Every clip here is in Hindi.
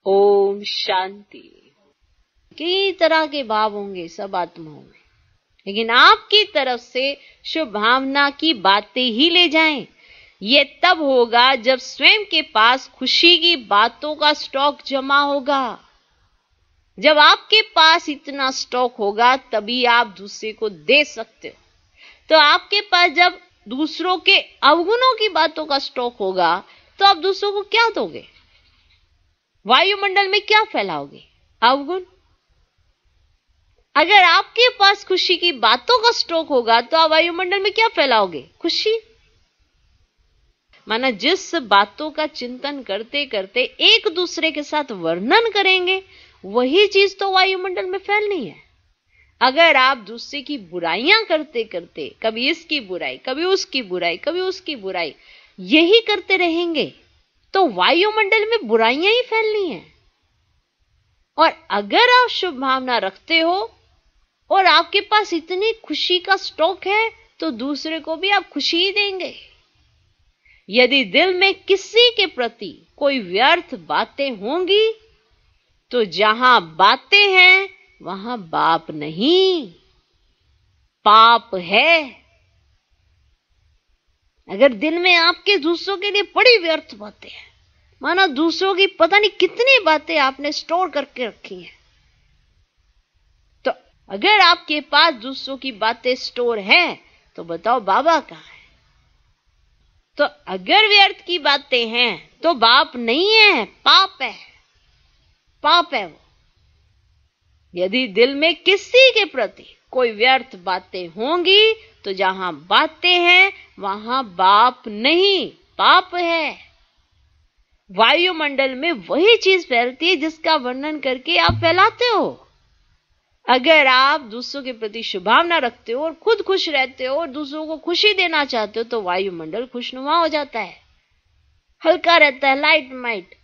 ओम शांति। कई तरह के भाव होंगे सब आत्माओं में, लेकिन आपकी तरफ से शुभ भावना की बातें ही ले जाएं। ये तब होगा जब स्वयं के पास खुशी की बातों का स्टॉक जमा होगा। जब आपके पास इतना स्टॉक होगा तभी आप दूसरे को दे सकते हो। तो आपके पास जब दूसरों के अवगुणों की बातों का स्टॉक होगा तो आप दूसरों को क्या दोगे? वायुमंडल में क्या फैलाओगे? अवगुण। अगर आपके पास खुशी की बातों का स्टॉक होगा तो आप वायुमंडल में क्या फैलाओगे? खुशी। माना जिस बातों का चिंतन करते करते एक दूसरे के साथ वर्णन करेंगे वही चीज तो वायुमंडल में फैलनी है। अगर आप दूसरे की बुराइयां करते करते कभी इसकी बुराई, कभी उसकी बुराई, कभी उसकी बुराई यही करते रहेंगे तो वायुमंडल में बुराइयां ही फैलनी है। और अगर आप शुभ भावना रखते हो और आपके पास इतनी खुशी का स्टॉक है तो दूसरे को भी आप खुशी ही देंगे। यदि दिल में किसी के प्रति कोई व्यर्थ बातें होंगी तो जहां बातें हैं वहां बाप नहीं, पाप है। अगर दिल में आपके दूसरों के लिए बड़ी व्यर्थ बातें हैं, माना दूसरों की पता नहीं कितनी बातें आपने स्टोर करके रखी हैं, तो अगर आपके पास दूसरों की बातें स्टोर हैं तो बताओ बाबा कहां है? तो अगर व्यर्थ की बातें हैं तो बाप नहीं है, पाप है। पाप है वो। यदि दिल में किसी के प्रति कोई व्यर्थ बातें होंगी तो जहां बातें हैं वहां बाप नहीं, पाप है। वायुमंडल में वही चीज फैलती है जिसका वर्णन करके आप फैलाते हो। अगर आप दूसरों के प्रति शुभभावना रखते हो और खुद खुश रहते हो और दूसरों को खुशी देना चाहते हो तो वायुमंडल खुशनुमा हो जाता है, हल्का रहता है, लाइट माइट।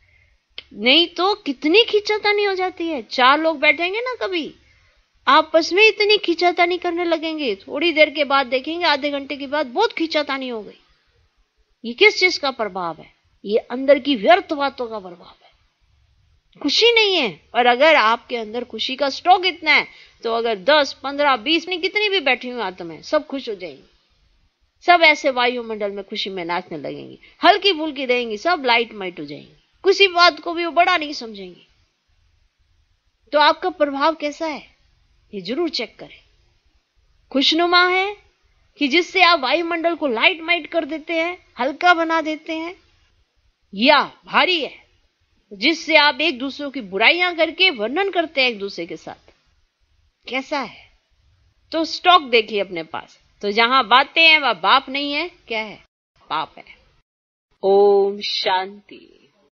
नहीं तो कितनी खींचातानी हो जाती है। 4 लोग बैठेंगे ना कभी, आपस में इतनी खींचातानी करने लगेंगे, थोड़ी देर के बाद देखेंगे आधे घंटे के बाद बहुत खींचातानी हो गई। ये किस चीज का प्रभाव है? ये अंदर की व्यर्थ बातों का प्रभाव है, खुशी नहीं है। और अगर आपके अंदर खुशी का स्टॉक इतना है तो अगर 10, 15, 20 नहीं कितनी भी बैठी हुई आत्माएं सब खुश हो जाएंगी, सब ऐसे वायुमंडल में खुशी में नाचने लगेंगी, हल्की फुल्की रहेंगी, सब लाइट माइट हो जाएंगी, किसी बात को भी वो बड़ा नहीं समझेंगी। तो आपका प्रभाव कैसा है ये जरूर चेक करें। खुशनुमा है कि जिससे आप वायुमंडल को लाइट माइट कर देते हैं, हल्का बना देते हैं, या भारी है जिससे आप एक दूसरे की बुराइयां करके वर्णन करते हैं एक दूसरे के साथ? कैसा है? तो स्टॉक देखिए अपने पास। तो जहां बातें हैं वह बाप नहीं है, क्या है? पाप है। ओम शांति।